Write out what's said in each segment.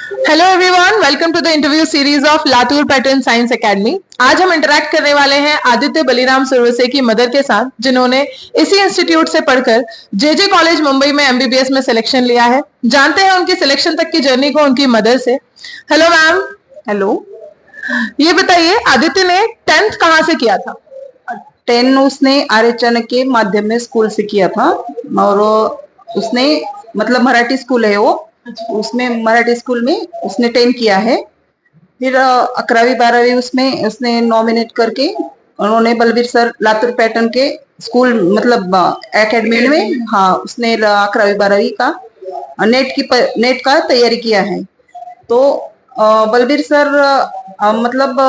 Hello everyone, welcome to the interview series of Latur pattern science academy. आज हम interact करने वाले हैं आदित्य बलिराम सुरवसे की मदर के साथ, जिन्होंने इसी इंस्टीट्यूट से पढ़कर जेजे कॉलेज मुंबई में एमबीबीएस में सिलेक्शन लिया है। जानते हैं उनकी सिलेक्शन तक की जर्नी को उनकी मदर से। Hello ma'am. हेलो। ये बताइए, आदित्य ने 10th कहाँ से किया था? 10 उसने आर्य चाणक्य माध्यम में स्कूल से किया था। और उसने मतलब मराठी स्कूल है वो, उसमें मराठी स्कूल में उसने 10 किया है। फिर 11वीं 12वीं उसमें उसने नॉमिनेट करके उन्होंने बलबीर सर लातूर पैटर्न के स्कूल मतलब एकेडमी में, हाँ, उसने 11वीं 12वीं का नेट का तैयारी किया है। तो बलबीर सर मतलब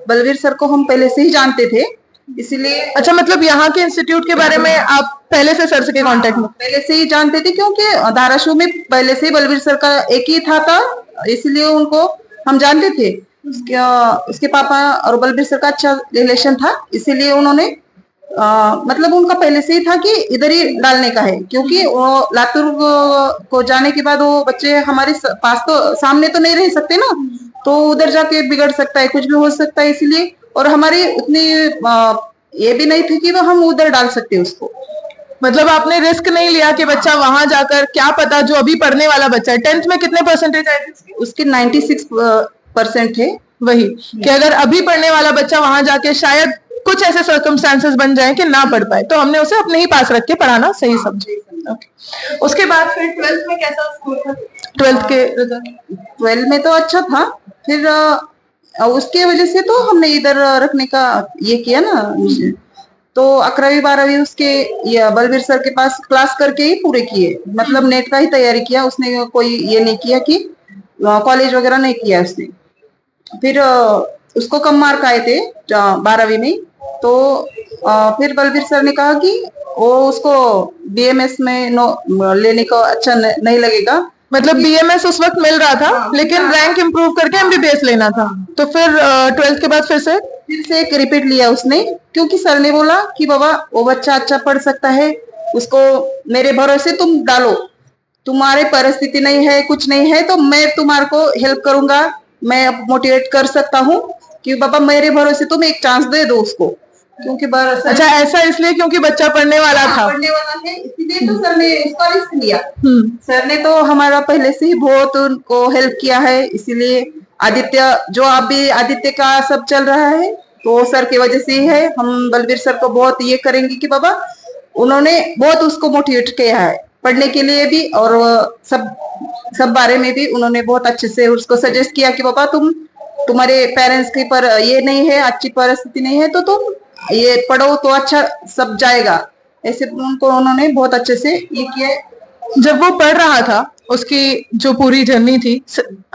बलबीर सर को हम पहले से ही जानते थे, इसीलिए। अच्छा, मतलब यहाँ के इंस्टीट्यूट के बारे में आप पहले से सर के कांटेक्ट में? पहले से ही जानते थे, क्योंकि धाराशिव में पहले से ही बलबीर सर का एक ही था, इसलिए उनको हम जानते थे। उसके पापा और बलबीर सर का अच्छा रिलेशन था, इसीलिए उन्होंने मतलब उनका पहले से ही था कि इधर ही डालने का है, क्योंकि वो लातूर को जाने के बाद वो बच्चे हमारे पास तो सामने तो नहीं रह सकते ना, तो उधर जाके बिगड़ सकता है, कुछ भी हो सकता है, इसलिए। और हमारी उतनी ये भी नहीं थी कि वो हम उधर डाल सकते उसको। मतलब आपने रिस्क नहीं लिया कि बच्चा वहां जाकर, क्या पता जो अभी पढ़ने वाला बच्चा है, 10th में कितने परसेंटेज आए थे उसके 96% थे। वही कि अगर अभी पढ़ने वाला बच्चा वहां जाके शायद कुछ ऐसे सर्कमस्टांसेस बन जाए कि ना पढ़ पाए, तो हमने उसे अपने ही पास रख के पढ़ाना सही समझे। उसके बाद फिर 12th में कैसा स्कोर था? 12th के रिजल्ट? 12 में तो अच्छा था। फिर उसके वजह से तो हमने इधर रखने का ये किया ना। तो 11वीं 12वीं उसके ये बलबीर सर के पास क्लास करके ही पूरे किए, मतलब नेट का ही तैयारी किया उसने, कोई ये नहीं किया कि कॉलेज वगैरह नहीं किया उसने। फिर उसको कम मार्क आए थे 12वीं में, तो फिर बलबीर सर ने कहा कि वो उसको बीएमएस में लेने का अच्छा नहीं लगेगा। मतलब बीएमएस उस वक्त मिल रहा था, लेकिन रैंक इंप्रूव करके एमबीबीएस लेना था। तो फिर 12th के बाद फिर से एक रिपीट लिया उसने, क्योंकि सर ने बोला कि बाबा वो बच्चा अच्छा पढ़ सकता है, उसको मेरे भरोसे तुम डालो, तुम्हारे परिस्थिति नहीं है, कुछ नहीं है, तो मैं तुम्हारे को हेल्प करूंगा, मैं मोटिवेट कर सकता हूँ कि बाबा मेरे भरोसे तुम एक चांस दे दो उसको, क्योंकि अच्छा, ऐसा इसलिए क्योंकि बच्चा पढ़ने वाला था? पढ़ने वाला है, इसीलिए तो सर ने इसका रिस्क लिया। सर ने तो हमारा पहले से ही बहुत उनको हेल्प किया है, इसीलिए आदित्य जो अभी आदित्य का सब चल रहा है तो सर की वजह से ही है। हम बलबीर सर को बहुत ये करेंगे कि बाबा उन्होंने बहुत उसको मोटिवेट किया है पढ़ने के लिए भी, और सब बारे में भी उन्होंने बहुत अच्छे से उसको सजेस्ट किया कि बाबा तुम्हारे पेरेंट्स की पर ये नहीं है, अच्छी परिस्थिति नहीं है, तो तुम ये पढ़ो तो अच्छा सब जाएगा, ऐसे उनको उन्होंने बहुत अच्छे से ये किया। जब वो पढ़ रहा था, उसकी जो पूरी जर्नी थी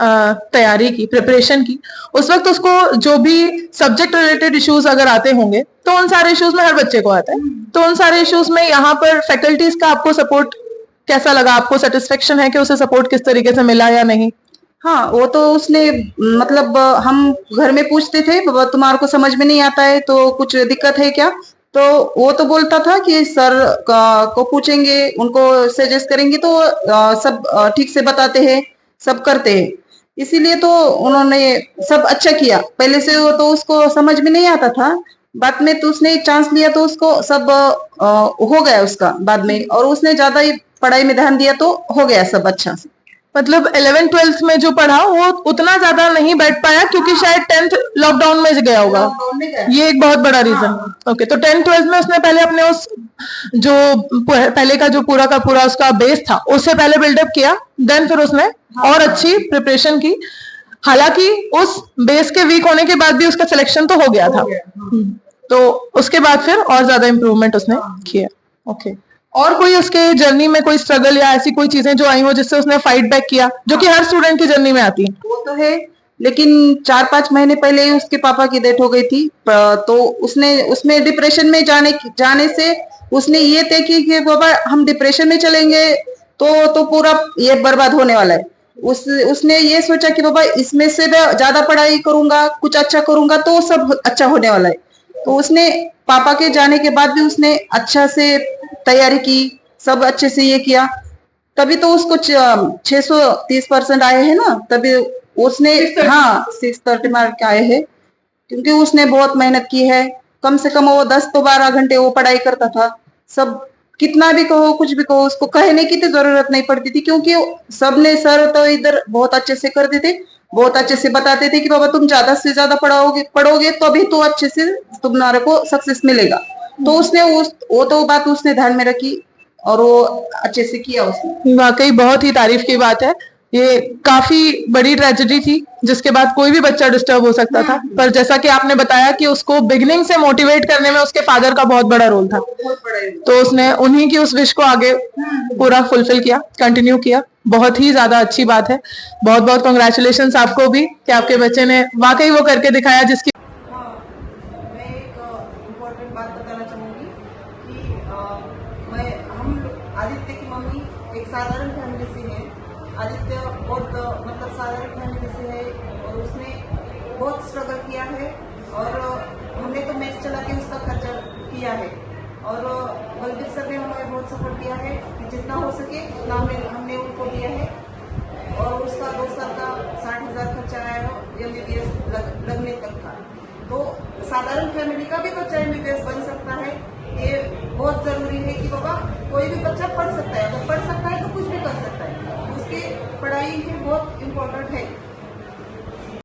तैयारी की, प्रिपरेशन की, उस वक्त उसको जो भी सब्जेक्ट रिलेटेड इश्यूज अगर आते होंगे, तो उन सारे इश्यूज में हर बच्चे को आता है, तो उन सारे इश्यूज में यहाँ पर फैकल्टीज का आपको सपोर्ट कैसा लगा? आपको सेटिस्फेक्शन है कि उसे सपोर्ट किस तरीके से मिला या नहीं? हाँ, वो तो उसने मतलब हम घर में पूछते थे बाबा तुम्हारे को समझ में नहीं आता है तो कुछ दिक्कत है क्या, तो वो तो बोलता था कि सर को पूछेंगे, उनको सजेस्ट करेंगे, तो सब ठीक से बताते हैं, सब करते हैं, इसीलिए तो उन्होंने सब अच्छा किया। पहले से वो तो उसको समझ में नहीं आता था, बाद में तो उसने एक चांस लिया तो उसको सब हो गया उसका बाद में, और उसने ज्यादा ही पढ़ाई में ध्यान दिया तो हो गया सब अच्छा से। मतलब 11th-12th में जो पढ़ा वो उतना ज्यादा नहीं बैठ पाया, क्योंकि शायद 10th लॉकडाउन में गया होगा, ये एक बहुत बड़ा रीजन। ओके, तो 10th-12th में उसने पहले अपने उस जो पहले का जो पूरा का पूरा उसका बेस था उससे पहले बिल्डअप किया, देन फिर उसने और अच्छी प्रिपरेशन की। हालांकि उस बेस के वीक होने के बाद भी उसका सिलेक्शन तो हो गया था। तो उसके बाद फिर और ज्यादा इंप्रूवमेंट उसने किया। ओके, और कोई उसके जर्नी में कोई स्ट्रगल या ऐसी कोई चीजें जो आई हो जिससे उसने फाइट बैक किया, जो कि हर स्टूडेंट की जर्नी में आती है? वो तो है, लेकिन 4-5 महीने पहले ही उसके पापा की डेथ हो गई थी, तो उसने उसमें डिप्रेशन में जाने से उसने ये तय की कि बाबा हम डिप्रेशन में चलेंगे तो पूरा ये बर्बाद होने वाला है। उसने ये सोचा कि बाबा इसमें से ज्यादा पढ़ाई करूंगा, कुछ अच्छा करूंगा तो सब अच्छा होने वाला है। तो उसने पापा के जाने के बाद भी उसने अच्छा से तैयारी की, सब अच्छे से ये किया, तभी तो उसको 630% आए हैं ना, तभी उसने 630 मार्क आए हैं, क्योंकि उसने बहुत मेहनत की है। कम से कम वो 10 तो 12 घंटे वो पढ़ाई करता था। सब कितना भी कहो, कुछ भी कहो, उसको कहने की तो जरूरत नहीं पड़ती थी, क्योंकि सबने सर तो इधर बहुत अच्छे से करते थे, बहुत अच्छे से बताते थे कि बाबा तुम ज्यादा से ज्यादा पढ़ोगे तो अभी तो अच्छे से तुम्हारे को सक्सेस मिलेगा। तो उसने वो तो बात उसने ध्यान में रखी और वो अच्छे से किया उसने। वाकई बहुत ही तारीफ की बात है। ये काफी बड़ी ट्रेजेडी थी जिसके बाद कोई भी बच्चा डिस्टर्ब हो सकता था, पर जैसा कि आपने बताया कि उसको बिगिनिंग से मोटिवेट करने में उसके फादर का बहुत बड़ा रोल था, तो उसने उन्हीं की उस विश को आगे पूरा फुलफिल किया, कंटिन्यू किया। बहुत ही ज्यादा अच्छी बात है। बहुत बहुत कॉन्ग्रेचुलेशन आपको भी कि आपके बच्चे ने वाकई वो करके दिखाया जिसकी। मैं एक इम्पोर्टेंट बात बताना चाहूँगी कि हम आदित्य की मम्मी एक साधारण फैमिली से है। आदित्य बहुत मतलब साधारण फैमिली से है और उसने बहुत स्ट्रगल किया है और हमने तो मैच चला के उसका खर्चा किया है और बलबीर सर ने हमें बहुत सपोर्ट किया है कि जितना हो सके उतना हमने उनको दिया है और उसका 2 साल का 60,000 खर्चा आया है MBBS लगने तक का। तो साधारण फैमिली का भी बच्चा MBBS बन सकता है। ये बहुत जरूरी है कि बाबा कोई भी बच्चा पढ़ सकता है, अगर पढ़ सकता है तो कुछ भी कर सकता है। उसकी पढ़ाई ही बहुत इम्पोर्टेंट है।